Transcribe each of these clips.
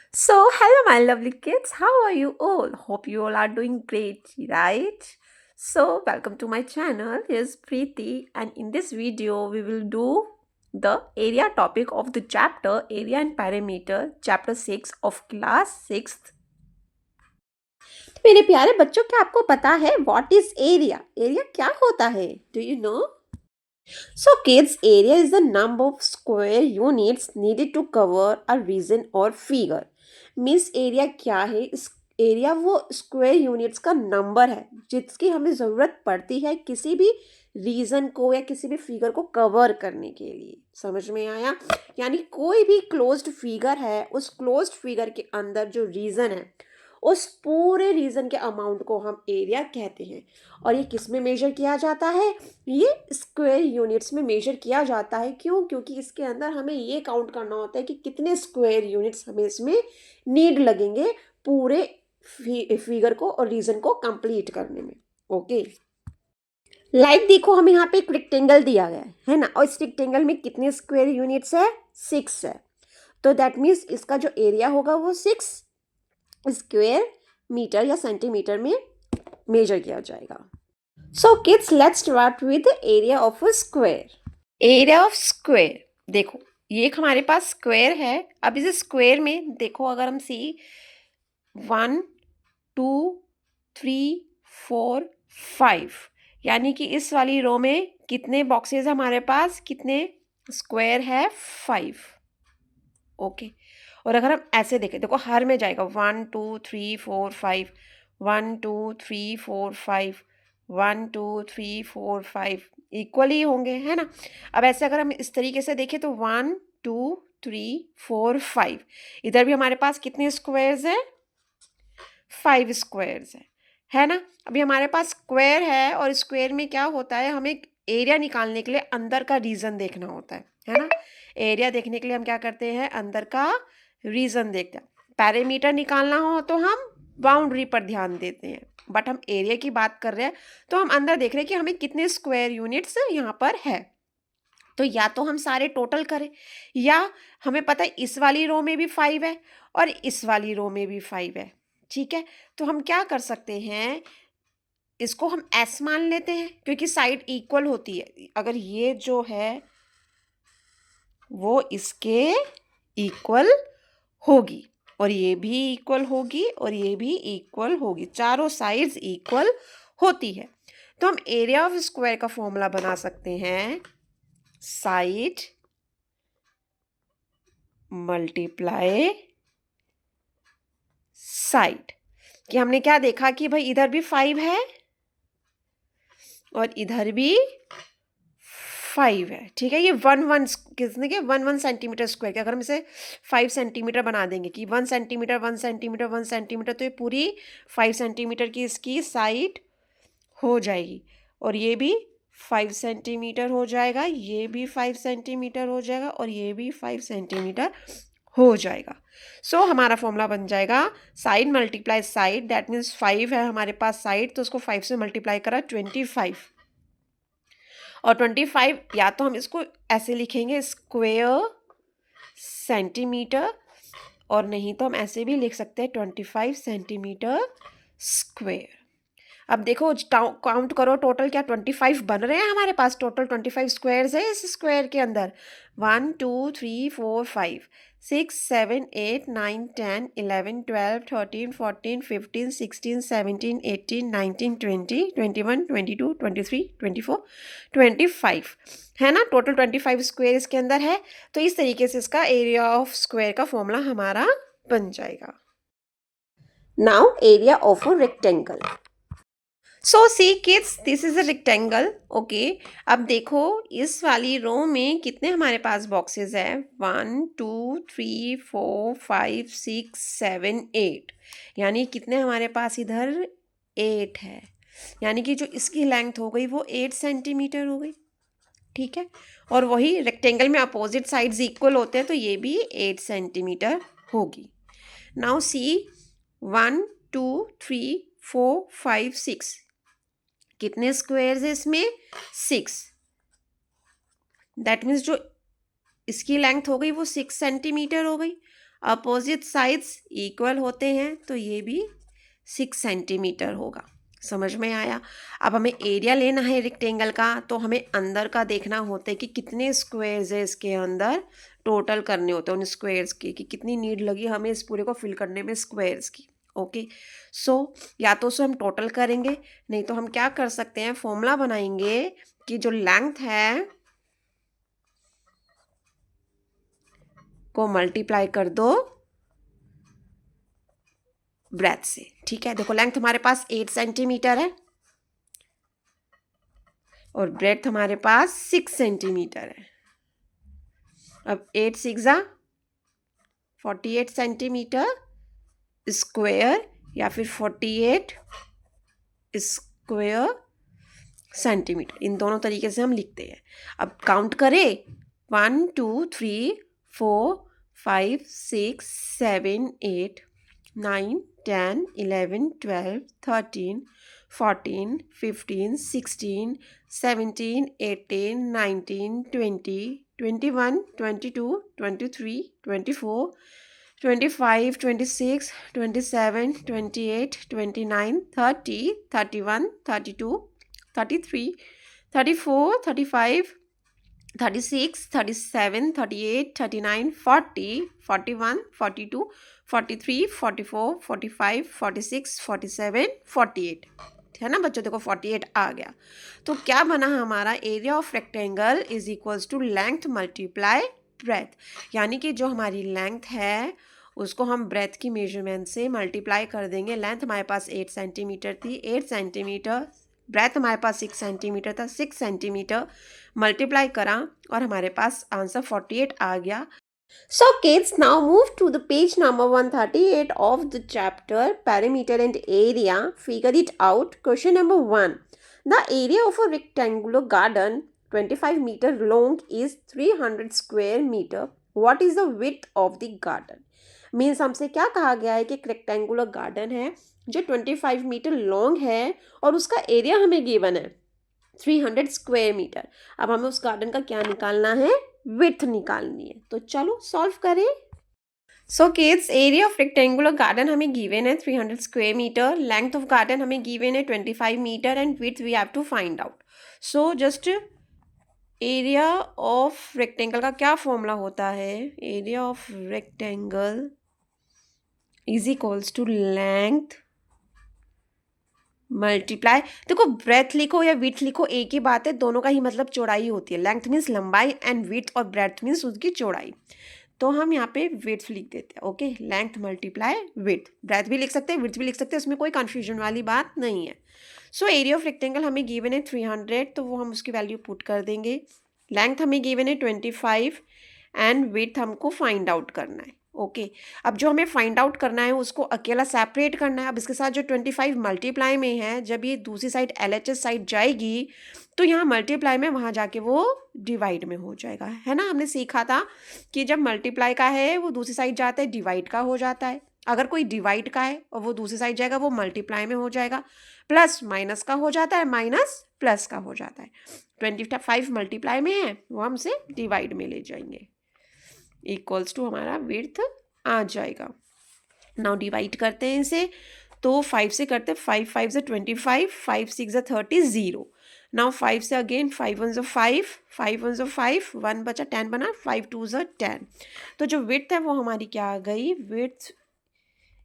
Hello, my lovely kids. How are you all? Hope you all are doing great, right? Welcome to my channel. Here's Preeti, and in this video, we will do the area topic of the chapter Area and Perimeter, chapter 6 of class 6th. मेरे प्यारे बच्चों, क्या आपको पता है what is area? Area क्या होता है? Do you know? So, kids, area is the number of square units needed to cover a region or figure. Means area क्या है? इस एरिया वो स्क्वायर यूनिट्स का नंबर है जिसकी हमें ज़रूरत पड़ती है किसी भी रीजन को या किसी भी फिगर को कवर करने के लिए। समझ में आया? यानी कोई भी क्लोज्ड फिगर है, उस क्लोज्ड फिगर के अंदर जो रीजन है, उस पूरे रीजन के अमाउंट को हम एरिया कहते हैं। और ये किस में मेजर किया जाता है? ये स्क्वायर यूनिट्स में मेजर किया जाता है। क्यों? क्योंकि इसके अंदर हमें ये काउंट करना होता है कि कितने स्क्वायर यूनिट्स हमें इसमें नीड लगेंगे पूरे फिगर को और रीजन को कंप्लीट करने में। ओके, देखो, हमें यहाँ पे एक रेक्टेंगल दिया गया है ना, और इस रेक्टेंगल में कितने स्क्वायर यूनिट्स है? 6 है। तो दैट मीन्स इसका जो एरिया होगा वो 6 स्क्वायर मीटर या सेंटीमीटर में मेजर किया जाएगा। So kids, let's start with area of a square. Area of square, देखो ये एक हमारे पास स्क्वायर है। अब इस स्क्वायर में देखो, अगर हम सी 1 2 3 4 5, यानी कि इस वाली रो में कितने बॉक्सेस हमारे पास, कितने स्क्वायर है? 5। ओके, और अगर हम ऐसे देखें, देखो हर में जाएगा 1 2 3 4 5, 1 2 3 4 5, 1 2 3 4 5 इक्वली होंगे, है ना। अब ऐसे अगर हम इस तरीके से देखें तो 1 2 3 4 5, इधर भी हमारे पास कितने स्क्वायर्स हैं? 5 स्क्वायर्स है ना। अभी हमारे पास स्क्वायर है और स्क्वायर में क्या होता है, हमें एरिया निकालने के लिए अंदर का रीजन देखना होता है ना। एरिया देखने के लिए हम क्या करते हैं? अंदर का रीजन देखते हैं। पैरामीटर निकालना हो तो हम बाउंड्री पर ध्यान देते हैं, बट हम एरिया की बात कर रहे हैं तो हम अंदर देख रहे हैं कि हमें कितने स्क्वायर यूनिट्स यहाँ पर है। तो या तो हम सारे टोटल करें, या हमें पता है इस वाली रो में भी 5 है और इस वाली रो में भी 5 है। ठीक है, तो हम क्या कर सकते हैं, इसको हम एस मान लेते हैं क्योंकि साइड इक्वल होती है। अगर ये जो है वो इसके इक्वल होगी और ये भी इक्वल होगी और ये भी इक्वल होगी, चारों साइड्स इक्वल होती है। तो हम एरिया ऑफ स्क्वायर का फॉर्मूला बना सकते हैं, साइड मल्टीप्लाई साइड। कि हमने क्या देखा कि भाई इधर भी 5 है और इधर भी 5 है। ठीक है, ये 1 किसने के 1 सेंटीमीटर स्क्वायर के, अगर हम इसे 5 सेंटीमीटर बना देंगे कि 1 सेंटीमीटर 1 सेंटीमीटर 1 सेंटीमीटर, तो ये पूरी 5 सेंटीमीटर की इसकी साइड हो जाएगी। और ये भी 5 सेंटीमीटर हो जाएगा, ये भी 5 सेंटीमीटर हो जाएगा और ये भी 5 सेंटीमीटर हो जाएगा। सो हमारा फॉर्मूला बन जाएगा side multiply side, that means 5 है हमारे पास साइड, तो उसको 5 से मल्टीप्लाई करा 25। और 25 या तो हम इसको ऐसे लिखेंगे स्क्वेयर सेंटीमीटर, और नहीं तो हम ऐसे भी लिख सकते हैं 25 सेंटीमीटर स्क्वेयर। अब देखो काउंट करो, टोटल क्या 25 बन रहे हैं हमारे पास? टोटल 25 स्क्वायर्स है इस स्क्वायर के अंदर। 1 2 3 4 5 6 7 8 9 10 11 12 13 14 15 16 17 18 19 20 21 22 23 24 25, है ना। टोटल 25 स्क्वायर इसके अंदर है। तो इस तरीके से इसका एरिया ऑफ स्क्वायर का फॉर्मूला हमारा बन जाएगा। Now area of a rectangle. So see kids, this is a rectangle. Okay, अब देखो इस वाली रो में कितने हमारे पास बॉक्सेस है? 1 2 3 4 5 6 7 8, यानी कितने हमारे पास इधर? 8 है। यानी कि जो इसकी लेंथ हो गई वो 8 सेंटीमीटर हो गई। ठीक है, और वही रेक्टेंगल में अपोजिट साइड्स इक्वल होते हैं, तो ये भी 8 सेंटीमीटर होगी। नाउ सी 1 2 3 4 5 6, कितने स्क्वायर्स है इसमें? 6। दैट मीन्स जो इसकी लेंथ हो गई वो 6 सेंटीमीटर हो गई। अपोजिट साइड्स इक्वल होते हैं तो ये भी 6 सेंटीमीटर होगा। समझ में आया? अब हमें एरिया लेना है रेक्टेंगल का, तो हमें अंदर का देखना होता है कि कितने स्क्वायर्स है इसके अंदर, टोटल करने होते हैं उन स्क्वायर्स की कि कितनी नीड लगी हमें इस पूरे को फिल करने में स्क्वायर्स की। ओके, सो या तो उसे हम टोटल करेंगे, नहीं तो हम क्या कर सकते हैं, फॉर्मूला बनाएंगे कि जो लेंथ है को मल्टीप्लाई कर दो ब्रेथ से। ठीक है, देखो लेंथ हमारे पास 8 सेंटीमीटर है और ब्रेथ हमारे पास 6 सेंटीमीटर है। अब 8 6 48 सेंटीमीटर स्क्वायर या फिर 48 स्क्वायर सेंटीमीटर, इन दोनों तरीके से हम लिखते हैं। अब काउंट करें, 1 2 3 4 5 6 7 8 9 10 11 12 13 14 15 16 17 18 19 20 21 22 23 24 25 26 27 28 29 30 31 32 33 34 35 36 37 38 39 40 41 42 43 44 45 46 47 48 है ना बच्चों? देखो 48 आ गया। तो क्या बना हमारा, area of rectangle is equals to length multiply breadth, यानी कि जो हमारी लेंथ है उसको हम ब्रेथ की मेजरमेंट से मल्टीप्लाई कर देंगे। लेंथ हमारे पास 8 सेंटीमीटर थी, 8 सेंटीमीटर, ब्रेथ हमारे पास 6 सेंटीमीटर था, 6 सेंटीमीटर मल्टीप्लाई करा और हमारे पास आंसर 48 आ गया। So kids, now move to the page number 138 of the chapter Perimeter and Area. Figure it out. Question number 1. The area of a rectangular garden 25 meter long is 300 square meter. What is the width of the garden? Means हमसे क्या कहा गया है कि एक rectangular garden है जो 25 metre long है और उसका एरिया हमें गिवन है 300 स्क्वायर मीटर। अब हमें उस गार्डन का क्या निकालना है, विड्थ निकालनी है। तो चलो सॉल्व करें। So kids, area of rectangular garden हमें गिवन है 300 square metre, length of garden हमें गिवन है 25 metre and width we have to find out. So just area of rectangle का क्या फॉर्मूला होता है, area of rectangle is equals to length multiply, देखो breadth लिखो या विड्थ लिखो एक ही बात है, दोनों का ही मतलब चौड़ाई होती है। लेंथ मीन्स लंबाई एंड विड्थ और ब्रेथ मीन्स उसकी चौड़ाई। तो हम यहाँ पे विड्थ लिख देते हैं। Okay, length multiply width, breadth भी लिख सकते हैं, विड्थ भी लिख सकते हैं, उसमें कोई कन्फ्यूजन वाली बात नहीं है। सो एरिया ऑफ रेक्टेंगल हमें गिवन है 300, तो वो हम उसकी वैल्यू पुट कर देंगे। लेंथ हमें गिवन है 25 एंड विड्थ हमको फाइंड आउट करना है। ओके, अब जो हमें फाइंड आउट करना है उसको अकेला सेपरेट करना है। अब इसके साथ जो 25 मल्टीप्लाई में है, जब ये दूसरी साइड LHS साइड जाएगी तो यहाँ मल्टीप्लाई में वहाँ जाके वो डिवाइड में हो जाएगा, है ना? हमने सीखा था कि जब मल्टीप्लाई का है वो दूसरी साइड जाता है डिवाइड का हो जाता है, अगर कोई डिवाइड का है और वो दूसरी साइड जाएगा वो मल्टीप्लाई में हो जाएगा, प्लस माइनस का हो जाता है, माइनस प्लस का हो जाता है। 25 मल्टीप्लाई में है वो हमसे डिवाइड में ले जाएंगे, इक्वल्स टू हमारा विड्थ आ जाएगा। नाउ डिवाइड करते हैं इसे, तो 5 से करते हैं, 5 5 से 25, 5 6 से 30, 0। नाउ 5 से अगेन 5 1 से 5, 5 1 से 5, 1 बचा, 10 बना, 5 2 से 10। तो जो विड्थ है वो हमारी क्या आ गई, width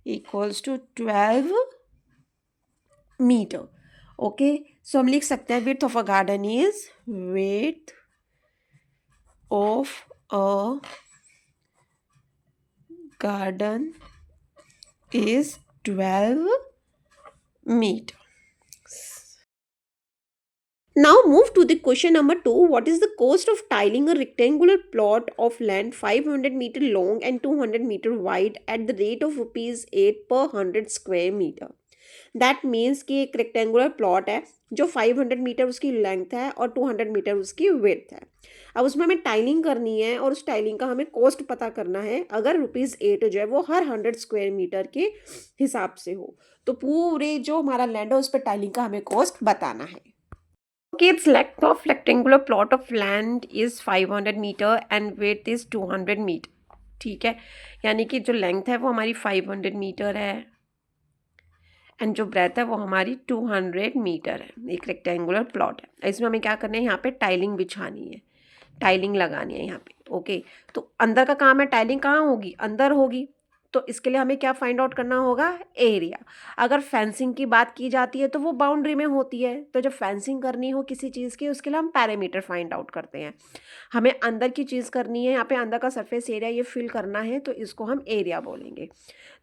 equals to 12 metre. Okay, so हम लिख सकते हैं width of a garden is, width of a garden is 12 meters. Now move to the question number 2. What is the cost of tiling a rectangular plot of land 500 meter long and 200 meter wide at the rate of rupees 8 per 100 square meter? That means कि एक rectangular plot है जो 500 metre उसकी length है और 200 metre उसकी width है। अब उसमें हमें टाइलिंग करनी है और उस टाइलिंग का हमें कॉस्ट पता करना है। अगर ₹8 जो है वो हर 100 स्क्वायर मीटर के हिसाब से हो, तो पूरे जो हमारा लैंड है उस पर टाइलिंग का हमें कॉस्ट बताना है। Its length of rectangular plot of land is 500 meter and width is 200 meter. ठीक है, यानी कि जो लेंथ है वो हमारी 500 मीटर है एंड जो ब्रेथ है वो हमारी 200 मीटर है। एक रेक्टेंगुलर प्लॉट है, इसमें हमें क्या करना है, यहाँ पे टाइलिंग बिछानी है, टाइलिंग लगानी है यहाँ पे। ओके, तो अंदर का काम है, टाइलिंग कहाँ होगी, अंदर होगी। तो इसके लिए हमें क्या फाइंड आउट करना होगा, एरिया। अगर फेंसिंग की बात की जाती है तो वो बाउंड्री में होती है, तो जब फेंसिंग करनी हो किसी चीज़ की उसके लिए हम पैरामीटर फाइंड आउट करते हैं। हमें अंदर की चीज़ करनी है, यहाँ पे अंदर का सरफेस एरिया ये फिल करना है, तो इसको हम एरिया बोलेंगे।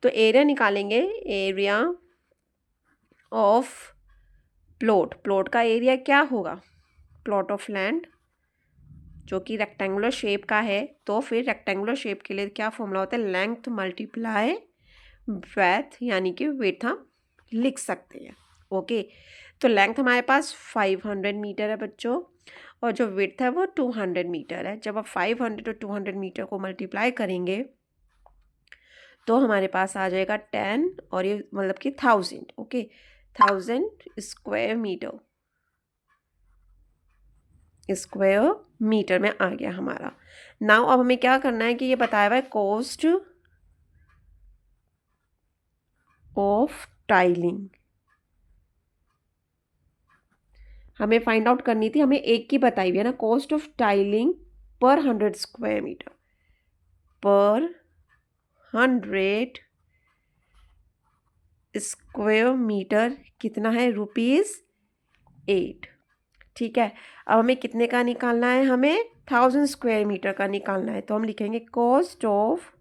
तो एरिया निकालेंगे, एरिया ऑफ प्लॉट, प्लॉट का एरिया क्या होगा, प्लॉट ऑफ लैंड जो कि रेक्टेंगुलर शेप का है, तो फिर रेक्टेंगुलर शेप के लिए क्या फॉर्मूला होता है, लेंथ मल्टीप्लाई ब्रेथ, यानी कि विड्थ हम लिख सकते हैं। ओके, तो लेंथ हमारे पास 500 मीटर है बच्चों, और जो विड्थ है वो 200 मीटर है। जब आप 500 और 200 मीटर को मल्टीप्लाई करेंगे तो हमारे पास आ जाएगा 10 और ये मतलब कि 1000। Okay, 1000 square metre, square metre में आ गया हमारा। नाउ अब हमें क्या करना है कि ये बताया हुआ है कॉस्ट ऑफ टाइलिंग, हमें फाइंड आउट करनी थी, हमें एक की बताई हुई है ना, कॉस्ट ऑफ टाइलिंग पर 100 स्क्वायर मीटर, पर 100 स्क्वायर मीटर कितना है, ₹8। ठीक है, अब हमें कितने का निकालना है, हमें 1000 स्क्वायर मीटर का निकालना है। तो हम लिखेंगे cost of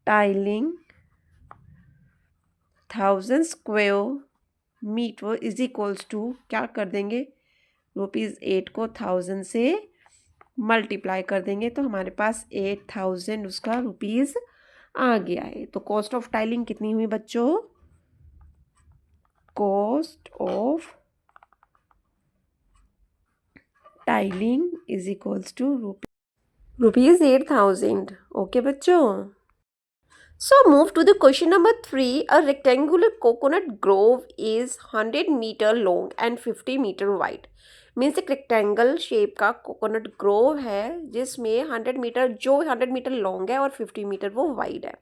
tiling 1000 square metre is equals to, क्या कर देंगे, ₹8 को 1000 से मल्टीप्लाई कर देंगे, तो हमारे पास 8000 उसका रुपीज़ आ गया है। तो कॉस्ट ऑफ टाइलिंग कितनी हुई बच्चों, cost of tiling is equals to rupees 8000। Okay बच्चों, so move to the question number 3. A rectangular coconut grove is 100 meter long and 50 meter wide. Means एक रेक्टेंगल शेप का coconut Grove है जिसमें 100 metre, जो 100 metre long है और 50 metre वो wide है।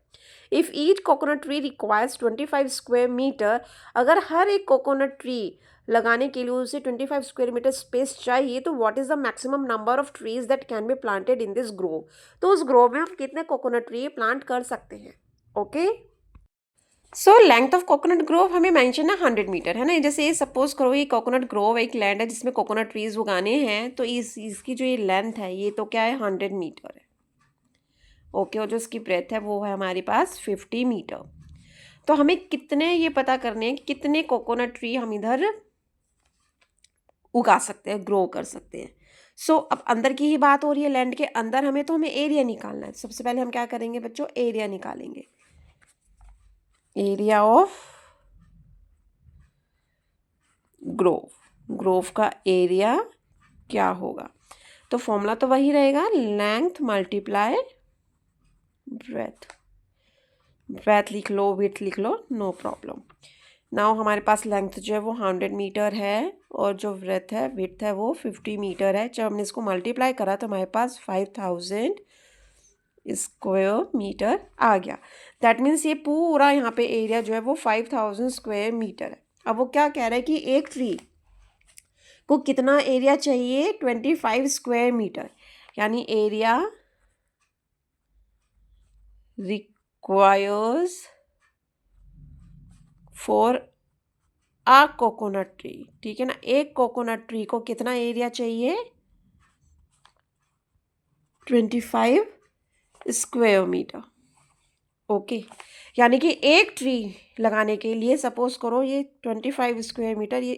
If each coconut tree requires 25 square metre, अगर हर एक कोकोनट ट्री लगाने के लिए उसे 25 स्क्वायर मीटर स्पेस चाहिए, तो what is the maximum number of trees that can be planted in this Grove. तो उस ग्रोव में हम कितने कोकोनट ट्री प्लांट कर सकते हैं। Okay, so length of coconut Grove हमें मेंशन है 100 मीटर, है ना। जैसे ये सपोज करो ये कोकोनट ग्रोव एक लैंड है जिसमें कोकोनट ट्रीज उगाने हैं, तो इसकी जो ये लेंथ है ये तो क्या है, 100 मीटर है। ओके, और जो इसकी ब्रेथ है वो है हमारे पास 50 मीटर। तो हमें कितने ये पता करने हैं कि कितने कोकोनट ट्री हम इधर उगा सकते हैं, ग्रो कर सकते हैं। सो अब अंदर की ही बात हो रही है, लैंड के अंदर हमें एरिया निकालना है। सबसे पहले हम क्या करेंगे बच्चों, एरिया निकालेंगे, एरिया ऑफ ग्रोव, ग्रोव का एरिया क्या होगा, तो फॉर्मूला तो वही रहेगा, लेंथ मल्टीप्लाई ब्रेथ, ब्रेथ लिख लो, विड्थ लिख लो, नो प्रॉब्लम। नाउ हमारे पास लेंथ जो है वो 100 मीटर है और जो ब्रेथ है, विड्थ है वो 50 मीटर है। जब हमने इसको मल्टीप्लाई करा तो हमारे पास 5000 स्क्वायर मीटर आ गया। दैट मीन्स ये पूरा यहाँ पे एरिया जो है वो 5000 स्क्वायर मीटर है। अब वो क्या कह रहा है कि एक ट्री को कितना एरिया चाहिए, 25 स्क्वायर मीटर, यानी area requires for uh coconut tree, ठीक है ना। एक कोकोनट ट्री को कितना एरिया चाहिए, 25 स्क्वायर मीटर। ओके, यानी कि एक ट्री लगाने के लिए सपोज करो ये 25 स्क्वायर मीटर, ये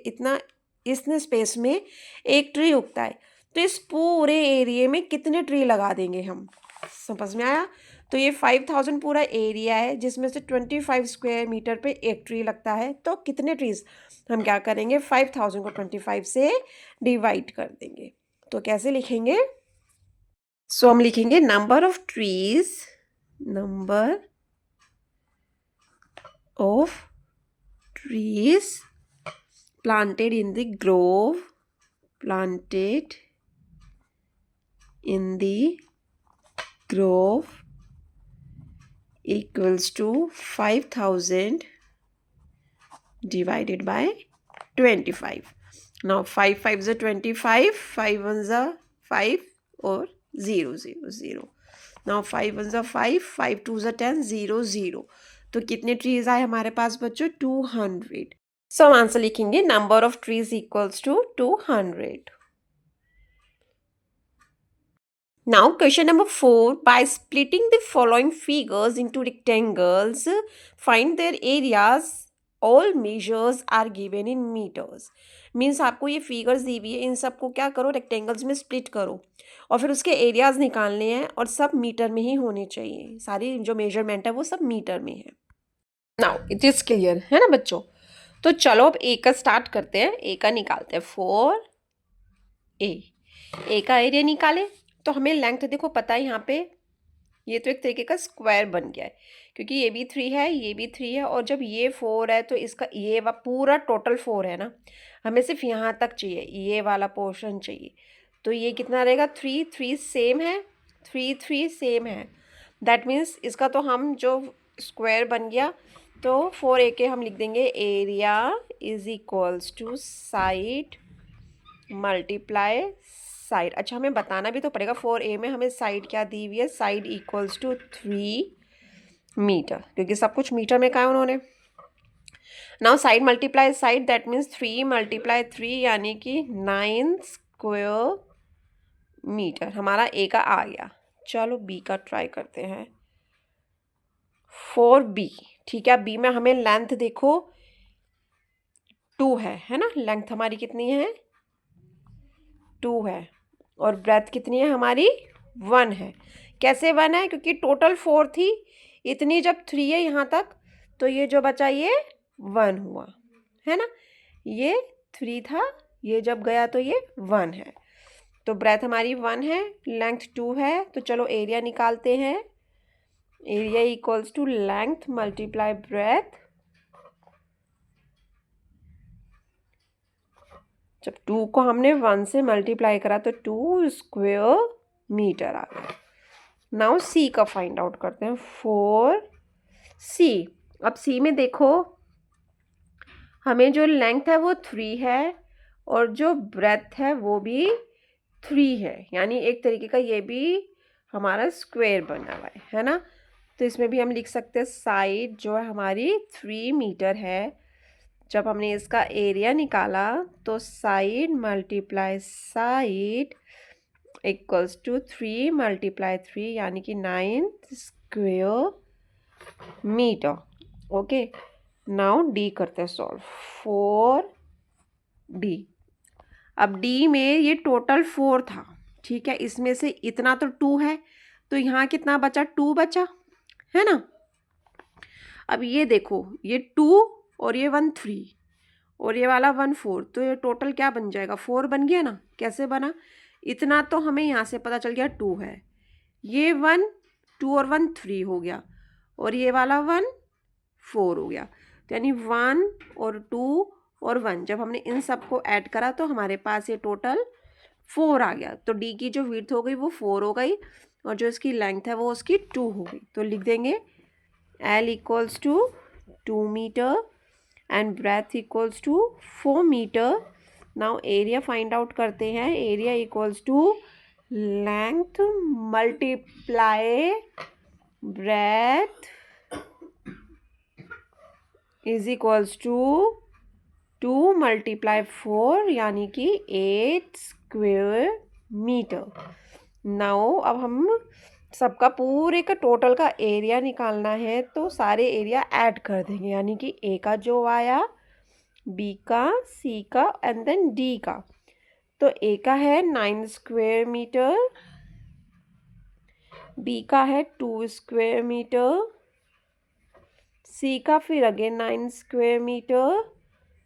इतने स्पेस में एक ट्री उगता है, तो इस पूरे एरिया में कितने ट्री लगा देंगे हम, समझ में आया। तो ये 5000 पूरा एरिया है जिसमें से 25 स्क्वायर मीटर पे एक ट्री लगता है, तो कितने ट्रीज हम क्या करेंगे, 5000 को 25 से डिवाइड कर देंगे। तो कैसे लिखेंगे, सो हम लिखेंगे number of trees, number of trees planted in the grove, planted in the grove equals to 5,000 divided by 25. Now 5 5s are 25, 5 1s are 5 or 0 0 0. Now 5 1s are 5, 5 2s are 10, 0 0. तो कितने ट्रीज आए हमारे पास बच्चों? 200. सो हम आंसर लिखेंगे number of trees equals to 200. Now question number 4. By splitting the following figures into rectangles, find their areas. All measures are given in meters. Means आपको ये figures दी हुई है, इन सबको क्या करो, रेक्टेंगल्स में स्प्लिट करो और फिर उसके एरियाज निकालने हैं और सब मीटर में ही होने चाहिए. सारी जो मेजरमेंट है वो सब मीटर में है. नाउ इट इज क्लियर है ना बच्चों? तो चलो अब ए का स्टार्ट करते हैं. ए का निकालते हैं. 4A का एरिया निकाले तो हमें लेंथ देखो पता है यहाँ पे, ये तो एक तरीके का स्क्वायर बन गया है क्योंकि ये भी 3 है, ये भी 3 है और जब ये 4 है तो इसका ये पूरा टोटल 4 है ना, हमें सिर्फ यहाँ तक चाहिए, ये वाला पोर्शन चाहिए. तो ये कितना रहेगा? 3 3 सेम है, 3 3 सेम है. दैट मीन्स इसका तो हम जो स्क्वायर बन गया तो 4A के हम लिख देंगे area is equals to side multiply side. अच्छा हमें बताना भी तो पड़ेगा 4A में हमें साइड क्या दी हुई है. साइड इक्वल्स टू 3 मीटर क्योंकि सब कुछ मीटर में कहा है उन्होंने. Now side multiply side that means 3 multiply 3 यानी कि 9 स्क्वायर मीटर हमारा ए का आ गया. चलो बी का ट्राई करते हैं. 4B. ठीक है, बी में हमें लेंथ देखो 2 है ना. लेंथ हमारी कितनी है? 2 है और ब्रेथ कितनी है हमारी? 1 है. कैसे 1 है? क्योंकि टोटल 4 थी, इतनी जब 3 है यहाँ तक तो ये जो बचा ये 1 हुआ है ना. ये 3 था, ये जब गया तो ये 1 है. तो ब्रेथ हमारी 1 है, लेंथ 2 है. तो चलो एरिया निकालते हैं. Area equals to length multiply breadth. जब 2 को हमने 1 से मल्टीप्लाई करा तो 2 स्क्वायर मीटर आ गया. नाउ सी का फाइंड आउट करते हैं. 4C. अब सी में देखो हमें जो लेंथ है वो 3 है और जो ब्रेथ है वो भी 3 है, यानी एक तरीके का ये भी हमारा स्क्वायर बना हुआ है ना. तो इसमें भी हम लिख सकते हैं साइड जो है हमारी 3 मीटर है. जब हमने इसका एरिया निकाला तो side multiply side equals to 3 multiply 3 यानी कि 9 square metre. Okay, now D करते हैं सॉल्व. 4D. अब डी में ये टोटल 4 था, ठीक है, इसमें से इतना तो 2 है तो यहाँ कितना बचा? 2 बचा है ना. अब ये देखो ये 2 और ये 1 3 और ये वाला 1 4 तो ये टोटल क्या बन जाएगा? 4 बन गया ना. कैसे बना? इतना तो हमें यहाँ से पता चल गया 2 है, ये 1 2 और 1 3 हो गया और ये वाला 1 4 हो गया. तो यानी 1 और 2 और 1 जब हमने इन सबको ऐड करा तो हमारे पास ये टोटल 4 आ गया. तो डी की जो विड्थ हो गई वो 4 हो गई और जो इसकी लेंथ है वो उसकी 2 हो गई. तो लिख देंगे L equals to 2 metre and breadth equals to 4 metre. Now area find out करते हैं. Area equals to length multiply breadth is equals to 2 multiply 4 यानी कि 8 स्क्वायर मीटर. नाउ अब हम सबका पूरे का टोटल का एरिया निकालना है तो सारे एरिया ऐड कर देंगे, यानी कि ए का जो आया, बी का, सी का एंड देन डी का. तो ए का है 9 स्क्वायर मीटर, बी का है 2 स्क्वायर मीटर, सी का फिर again 9 square metre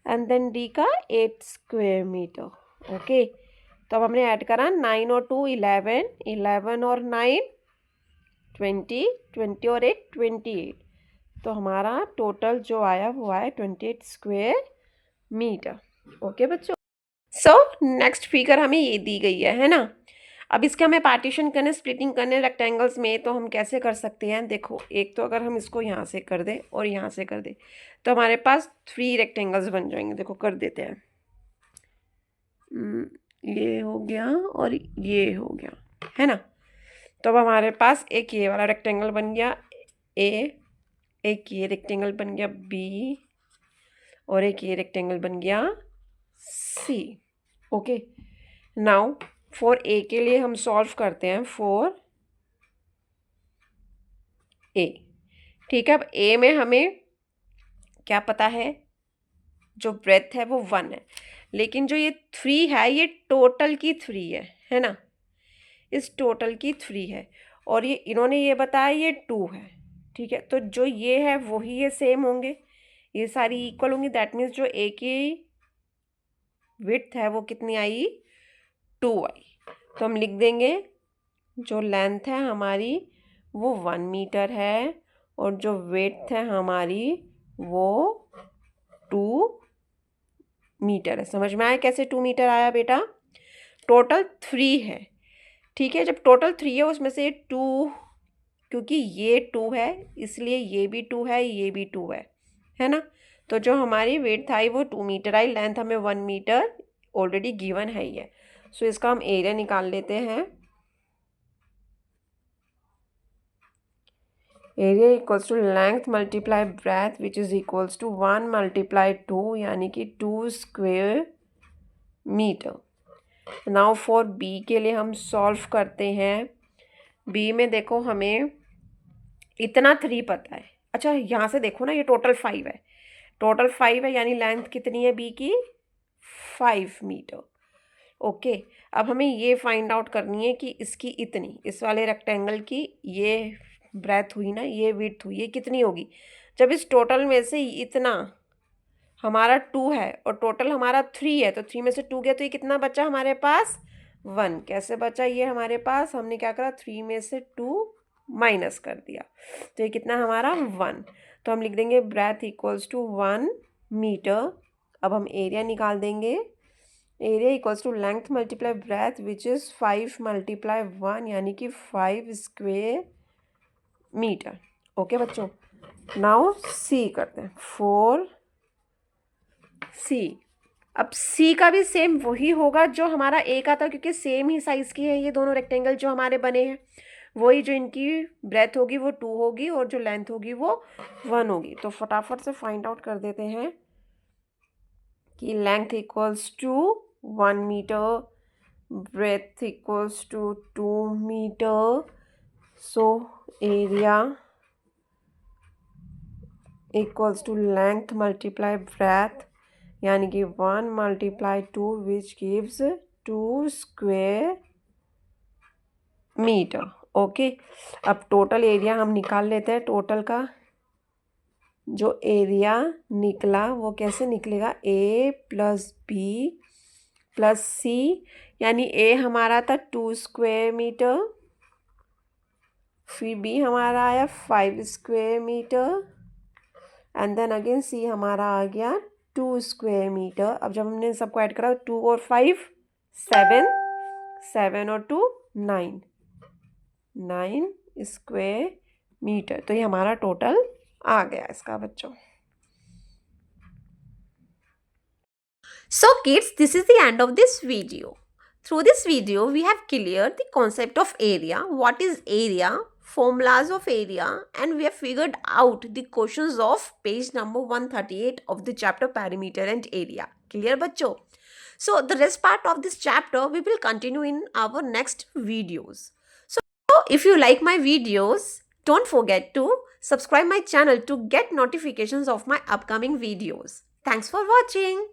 and then D का 8 स्क्वायर मीटर. ओके, तो अब हमने ऐड करा 9 और 2 11, 11 और 9 20, 20 और 8 28. तो हमारा टोटल जो आया वो आया 28 स्क्वायर मीटर. ओके बच्चों. सो नेक्स्ट फिगर हमें ये दी गई है ना. अब इसके हमें पार्टीशन करने, स्प्लिटिंग करने रेक्टेंगल्स में, तो हम कैसे कर सकते हैं? देखो, एक तो अगर हम इसको यहाँ से कर दें और यहाँ से कर दें तो हमारे पास 3 रेक्टेंगल्स बन जाएंगे। देखो कर देते हैं। ये हो गया और ये हो गया, है ना। तो अब हमारे पास एक ये वाला रेक्टेंगल बन गया ए, एक ये रेक्टेंगल बन गया बी, और एक ये रेक्टेंगल बन गया सी। ओके, नाउ फॉर ए के लिए हम सॉल्व करते हैं फॉर ए। ठीक है, अब ए में हमें क्या पता है? जो ब्रेथ है वो 1 है, लेकिन जो ये 3 है ये टोटल की 3 है ना। इस टोटल की 3 है, और ये इन्होंने ये बताया ये 2 है। ठीक है, तो जो ये है वही ये सेम होंगे, ये सारी इक्वल होंगी। दैट मीन्स जो ए की विड्थ है वो कितनी आई? 2 आई। तो हम लिख देंगे जो लेंथ है हमारी वो 1 मीटर है, और जो विड्थ है हमारी वो 2 मीटर है। समझ में आया कैसे 2 मीटर आया बेटा? टोटल 3 है। ठीक है, जब टोटल 3 है उसमें से 2, क्योंकि ये 2 है इसलिए ये भी 2 है, ये भी 2 है ना। तो जो हमारी विड्थ आई वो 2 मीटर आई, लेंथ हमें 1 मीटर ऑलरेडी गिवन है ही है। सो इसका हम एरिया निकाल लेते हैं। Area equals to length multiply breadth which is equals to 1 multiply 2, यानी कि 2 square metre. Now for B के लिए हम सॉल्व करते हैं। बी में देखो हमें इतना 3 पता है। अच्छा, यहाँ से देखो ना, ये टोटल 5 है, टोटल 5 है, यानी लेंथ कितनी है बी की? 5 मीटर। ओके, अब हमें ये फाइंड आउट करनी है कि इसकी इतनी, इस वाले रेक्टेंगल की ये ब्रेथ हुई ना, ये विड्थ हुई, ये कितनी होगी? जब इस टोटल में से इतना हमारा 2 है और टोटल हमारा 3 है, तो 3 में से 2 गया तो ये कितना बचा हमारे पास? 1। कैसे बचा ये हमारे पास? हमने क्या करा? 3 में से 2 माइनस कर दिया, तो ये कितना हमारा? 1। तो हम लिख देंगे ब्रेथ इक्वल्स टू 1 मीटर। अब हम एरिया निकाल देंगे। Area equals to length multiply breadth which is 5 multiply 1, यानी कि 5 स्क्वेयर मीटर। ओके बच्चों, नाउ सी करते हैं। 4 सी। अब सी का भी सेम वही होगा जो हमारा ए का था, क्योंकि सेम ही साइज़ की है ये दोनों रेक्टेंगल जो हमारे बने हैं। वही जो इनकी ब्रेथ होगी वो 2 होगी और जो लेंथ होगी वो 1 होगी। तो फटाफट से फाइंड आउट कर देते हैं कि length equals to 1 metre, breadth equals to 2 metre. So area equals to length multiply breadth, यानी कि 1 multiply 2 which gives 2 square metre. Okay, अब टोटल एरिया हम निकाल लेते हैं। टोटल का जो एरिया निकला वो कैसे निकलेगा? ए प्लस बी प्लस सी, यानी ए हमारा था 2 स्क्वेयर मीटर, फिर बी हमारा आया 5 square metre, and then again C हमारा आ गया 2 स्क्वेयर मीटर। अब जब हमने सबको ऐड करा 2 और 5 7, 7 और 2 9, 9 स्क्वेयर मीटर। तो ये हमारा टोटल आ गया इसका बच्चों। So kids, this is the end of this video. Through this video, we have cleared the concept of area, what is area, formulas of area, and we have figured out the questions of page number 138 of the chapter perimeter and area. Clear bachcho? So the rest part of this chapter we will continue in our next videos. So if you like my videos, don't forget to subscribe my channel to get notifications of my upcoming videos. Thanks for watching.